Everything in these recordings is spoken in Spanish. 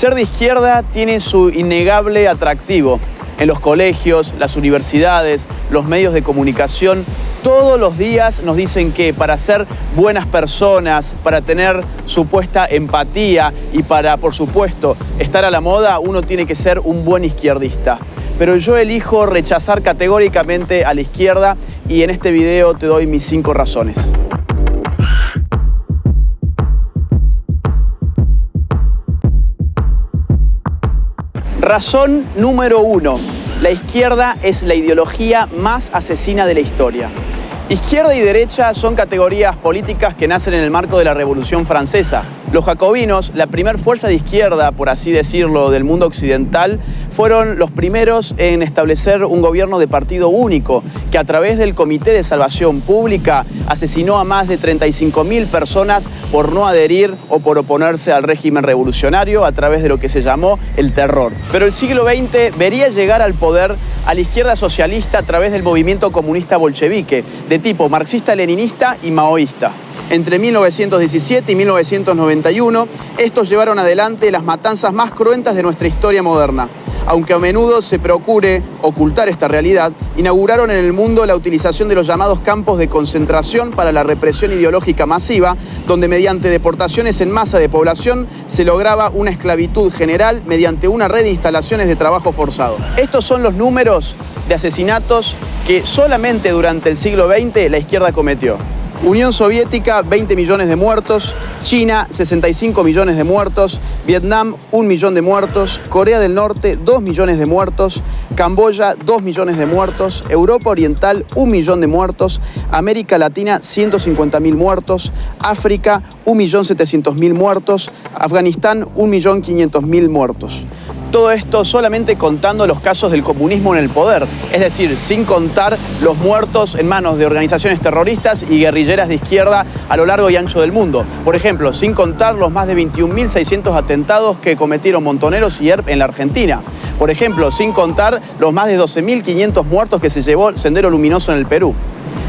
Ser de izquierda tiene su innegable atractivo. En los colegios, las universidades, los medios de comunicación, todos los días nos dicen que para ser buenas personas, para tener supuesta empatía y para, por supuesto, estar a la moda, uno tiene que ser un buen izquierdista. Pero yo elijo rechazar categóricamente a la izquierda y en este video te doy mis 5 razones. Razón número 1. La izquierda es la ideología más asesina de la historia. Izquierda y derecha son categorías políticas que nacen en el marco de la Revolución Francesa. Los jacobinos, la primer fuerza de izquierda, por así decirlo, del mundo occidental, fueron los primeros en establecer un gobierno de partido único, que a través del Comité de Salvación Pública asesinó a más de 35.000 personas por no adherir o por oponerse al régimen revolucionario a través de lo que se llamó el terror. Pero el siglo XX vería llegar al poder a la izquierda socialista a través del movimiento comunista bolchevique, de tipo marxista-leninista y maoísta. Entre 1917 y 1991, estos llevaron adelante las matanzas más cruentas de nuestra historia moderna. Aunque a menudo se procure ocultar esta realidad, inauguraron en el mundo la utilización de los llamados campos de concentración para la represión ideológica masiva, donde mediante deportaciones en masa de población se lograba una esclavitud general mediante una red de instalaciones de trabajo forzado. Estos son los números de asesinatos que solamente durante el siglo XX la izquierda cometió. Unión Soviética, 20 millones de muertos, China, 65 millones de muertos, Vietnam, 1 millón de muertos, Corea del Norte, 2 millones de muertos, Camboya, 2 millones de muertos, Europa Oriental, 1 millón de muertos, América Latina, 150.000 muertos, África, 1.700.000 muertos, Afganistán, 1.500.000 muertos. Todo esto solamente contando los casos del comunismo en el poder, es decir, sin contar los muertos en manos de organizaciones terroristas y guerrilleras de izquierda a lo largo y ancho del mundo. Por ejemplo, sin contar los más de 21.600 atentados que cometieron Montoneros y ERP en la Argentina. Por ejemplo, sin contar los más de 12.500 muertos que se llevó el Sendero Luminoso en el Perú.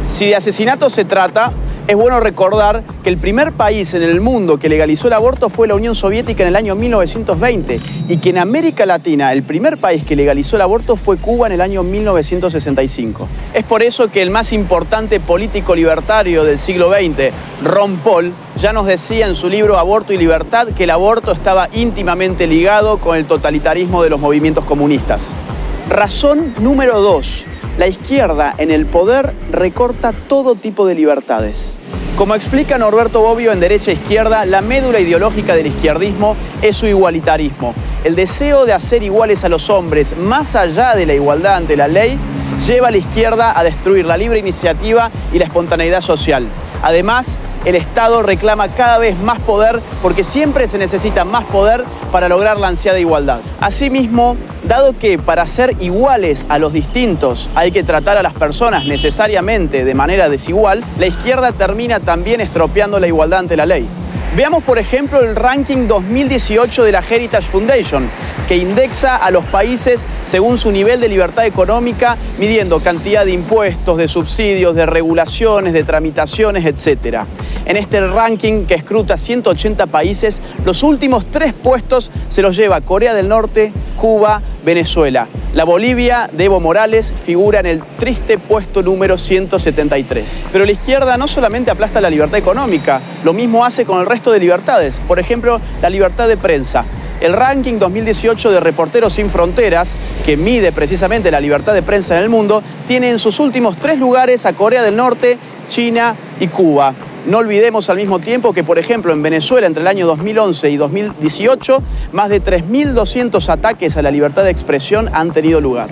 Si de asesinatos se trata, es bueno recordar que el primer país en el mundo que legalizó el aborto fue la Unión Soviética en el año 1920 y que en América Latina el primer país que legalizó el aborto fue Cuba en el año 1965. Es por eso que el más importante político libertario del siglo XX, Ron Paul, ya nos decía en su libro Aborto y Libertad que el aborto estaba íntimamente ligado con el totalitarismo de los movimientos comunistas. Razón número 2. La izquierda en el poder recorta todo tipo de libertades. Como explica Norberto Bobbio en Derecha e Izquierda, la médula ideológica del izquierdismo es su igualitarismo. El deseo de hacer iguales a los hombres, más allá de la igualdad ante la ley, lleva a la izquierda a destruir la libre iniciativa y la espontaneidad social. Además, el Estado reclama cada vez más poder porque siempre se necesita más poder para lograr la ansiada igualdad. Asimismo, dado que para ser iguales a los distintos hay que tratar a las personas necesariamente de manera desigual, la izquierda termina también estropeando la igualdad ante la ley. Veamos, por ejemplo, el ranking 2018 de la Heritage Foundation, que indexa a los países según su nivel de libertad económica, midiendo cantidad de impuestos, de subsidios, de regulaciones, de tramitaciones, etc. En este ranking, que escruta 180 países, los últimos 3 puestos se los lleva Corea del Norte, Cuba, Venezuela. La Bolivia de Evo Morales figura en el triste puesto número 173. Pero la izquierda no solamente aplasta la libertad económica, lo mismo hace con el resto de libertades. Por ejemplo, la libertad de prensa. El ranking 2018 de Reporteros Sin Fronteras, que mide precisamente la libertad de prensa en el mundo, tiene en sus últimos 3 lugares a Corea del Norte, China y Cuba. No olvidemos al mismo tiempo que, por ejemplo, en Venezuela entre el año 2011 y 2018, más de 3.200 ataques a la libertad de expresión han tenido lugar.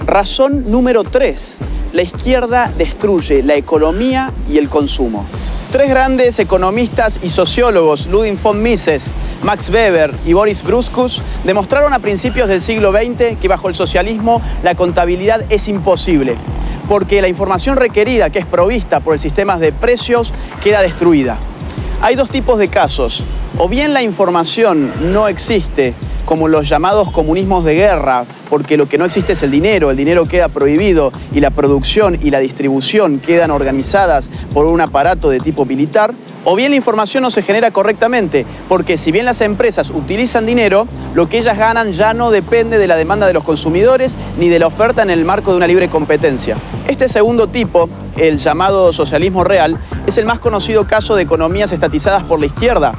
Razón número 3. La izquierda destruye la economía y el consumo. 3 grandes economistas y sociólogos, Ludwig von Mises, Max Weber y Boris Bruskus, demostraron a principios del siglo XX que bajo el socialismo la contabilidad es imposible, porque la información requerida, que es provista por el sistema de precios, queda destruida. Hay 2 tipos de casos. O bien la información no existe, como los llamados comunismos de guerra, porque lo que no existe es el dinero queda prohibido y la producción y la distribución quedan organizadas por un aparato de tipo militar, O bien la información no se genera correctamente, porque si bien las empresas utilizan dinero, lo que ellas ganan ya no depende de la demanda de los consumidores ni de la oferta en el marco de una libre competencia. Este segundo tipo, el llamado socialismo real, es el más conocido caso de economías estatizadas por la izquierda.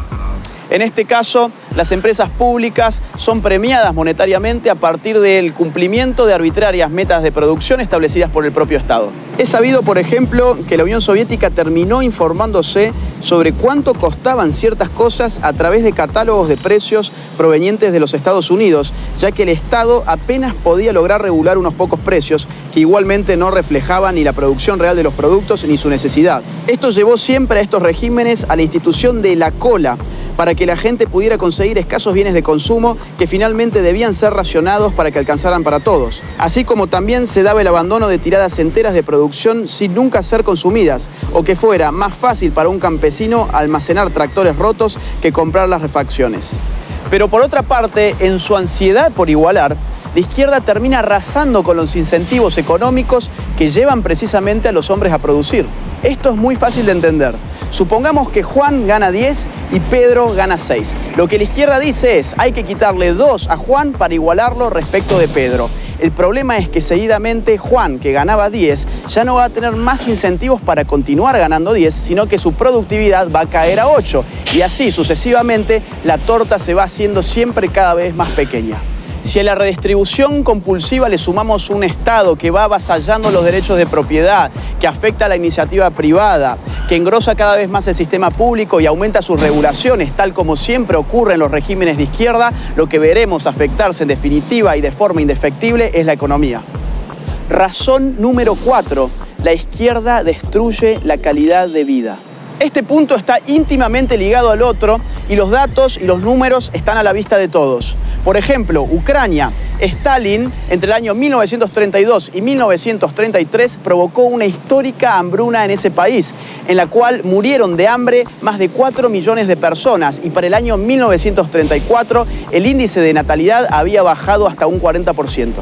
En este caso, las empresas públicas son premiadas monetariamente a partir del cumplimiento de arbitrarias metas de producción establecidas por el propio Estado. Es sabido, por ejemplo, que la Unión Soviética terminó informándose sobre cuánto costaban ciertas cosas a través de catálogos de precios provenientes de los Estados Unidos, ya que el Estado apenas podía lograr regular unos pocos precios que igualmente no reflejaban ni la producción real de los productos ni su necesidad. Esto llevó siempre a estos regímenes a la institución de la cola, para que la gente pudiera conseguir escasos bienes de consumo que finalmente debían ser racionados para que alcanzaran para todos. Así como también se daba el abandono de tiradas enteras de producción sin nunca ser consumidas, o que fuera más fácil para un campesino almacenar tractores rotos que comprar las refacciones. Pero por otra parte, en su ansiedad por igualar, la izquierda termina arrasando con los incentivos económicos que llevan precisamente a los hombres a producir. Esto es muy fácil de entender. Supongamos que Juan gana 10 y Pedro gana 6. Lo que la izquierda dice es, hay que quitarle 2 a Juan para igualarlo respecto de Pedro. El problema es que seguidamente Juan, que ganaba 10, ya no va a tener más incentivos para continuar ganando 10, sino que su productividad va a caer a 8. Y así sucesivamente la torta se va haciendo siempre cada vez más pequeña. Si a la redistribución compulsiva le sumamos un Estado que va avasallando los derechos de propiedad, que afecta a la iniciativa privada, que engrosa cada vez más el sistema público y aumenta sus regulaciones, tal como siempre ocurre en los regímenes de izquierda, lo que veremos afectarse en definitiva y de forma indefectible es la economía. Razón número 4. La izquierda destruye la calidad de vida. Este punto está íntimamente ligado al otro y los datos y los números están a la vista de todos. Por ejemplo, Ucrania. Stalin, entre el año 1932 y 1933, provocó una histórica hambruna en ese país, en la cual murieron de hambre más de 4 millones de personas y para el año 1934 el índice de natalidad había bajado hasta un 40%.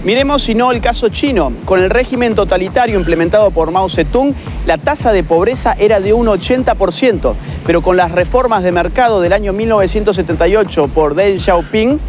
Miremos si no el caso chino. Con el régimen totalitario implementado por Mao Zedong, la tasa de pobreza era de un 80%, pero con las reformas de mercado del año 1978 por Deng Xiaoping,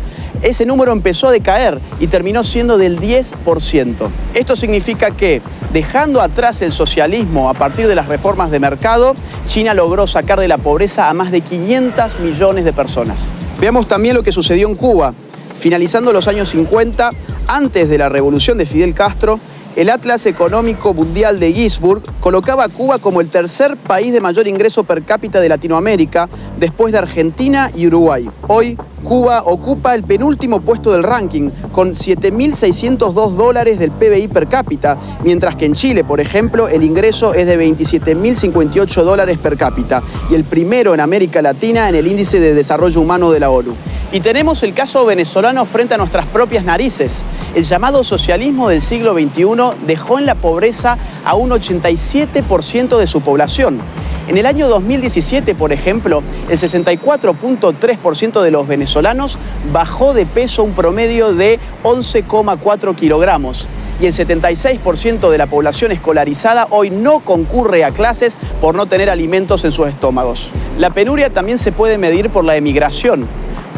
ese número empezó a decaer y terminó siendo del 10%. Esto significa que, dejando atrás el socialismo a partir de las reformas de mercado, China logró sacar de la pobreza a más de 500 millones de personas. Veamos también lo que sucedió en Cuba. Finalizando los años 50, antes de la revolución de Fidel Castro, el Atlas Económico Mundial de Ginzburg colocaba a Cuba como el tercer país de mayor ingreso per cápita de Latinoamérica, después de Argentina y Uruguay. Hoy, Cuba ocupa el penúltimo puesto del ranking, con $7.602 del PBI per cápita, mientras que en Chile, por ejemplo, el ingreso es de $27.058 per cápita, y el primero en América Latina en el Índice de Desarrollo Humano de la ONU. Y tenemos el caso venezolano frente a nuestras propias narices. El llamado socialismo del siglo XXI dejó en la pobreza a un 87% de su población. En el año 2017, por ejemplo, el 64.3% de los venezolanos bajó de peso un promedio de 11,4 kilogramos. Y el 76% de la población escolarizada hoy no concurre a clases por no tener alimentos en sus estómagos. La penuria también se puede medir por la emigración.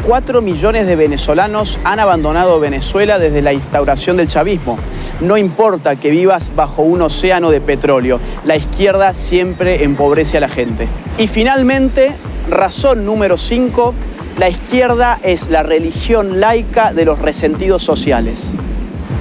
4 millones de venezolanos han abandonado Venezuela desde la instauración del chavismo. No importa que vivas bajo un océano de petróleo, la izquierda siempre empobrece a la gente. Y finalmente, razón número 5, la izquierda es la religión laica de los resentidos sociales.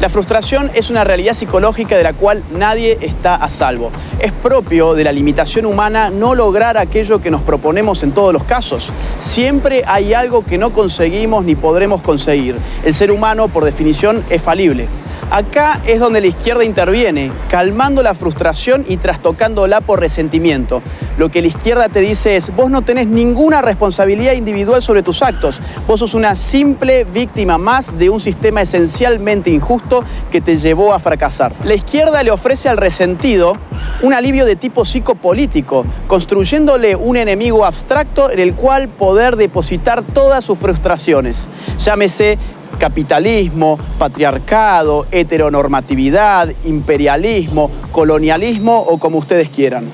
La frustración es una realidad psicológica de la cual nadie está a salvo. Es propio de la limitación humana no lograr aquello que nos proponemos en todos los casos. Siempre hay algo que no conseguimos ni podremos conseguir. El ser humano, por definición, es falible. Acá es donde la izquierda interviene, calmando la frustración y trastocándola por resentimiento. Lo que la izquierda te dice es, vos no tenés ninguna responsabilidad individual sobre tus actos. Vos sos una simple víctima más de un sistema esencialmente injusto que te llevó a fracasar. La izquierda le ofrece al resentido un alivio de tipo psicopolítico, construyéndole un enemigo abstracto en el cual poder depositar todas sus frustraciones. Llámese capitalismo, patriarcado, heteronormatividad, imperialismo, colonialismo o como ustedes quieran.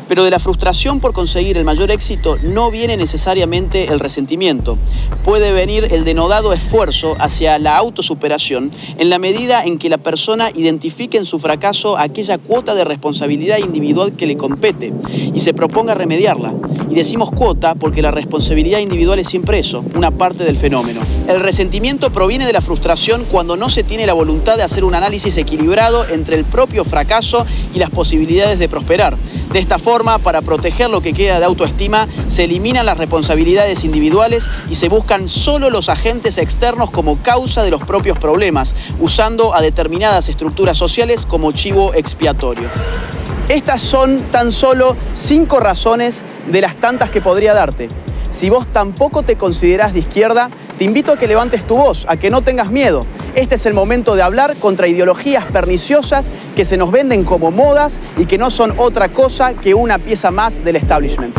Pero de la frustración por conseguir el mayor éxito no viene necesariamente el resentimiento. Puede venir el denodado esfuerzo hacia la autosuperación en la medida en que la persona identifique en su fracaso aquella cuota de responsabilidad individual que le compete y se proponga remediarla. Y decimos cuota porque la responsabilidad individual es siempre eso, una parte del fenómeno. El resentimiento proviene de la frustración cuando no se tiene la voluntad de hacer un análisis equilibrado entre el propio fracaso y las posibilidades de prosperar. De esta forma, para proteger lo que queda de autoestima, se eliminan las responsabilidades individuales y se buscan solo los agentes externos como causa de los propios problemas, usando a determinadas estructuras sociales como chivo expiatorio. Estas son tan solo 5 razones de las tantas que podría darte. Si vos tampoco te considerás de izquierda, te invito a que levantes tu voz, a que no tengas miedo. Este es el momento de hablar contra ideologías perniciosas que se nos venden como modas y que no son otra cosa que una pieza más del establishment.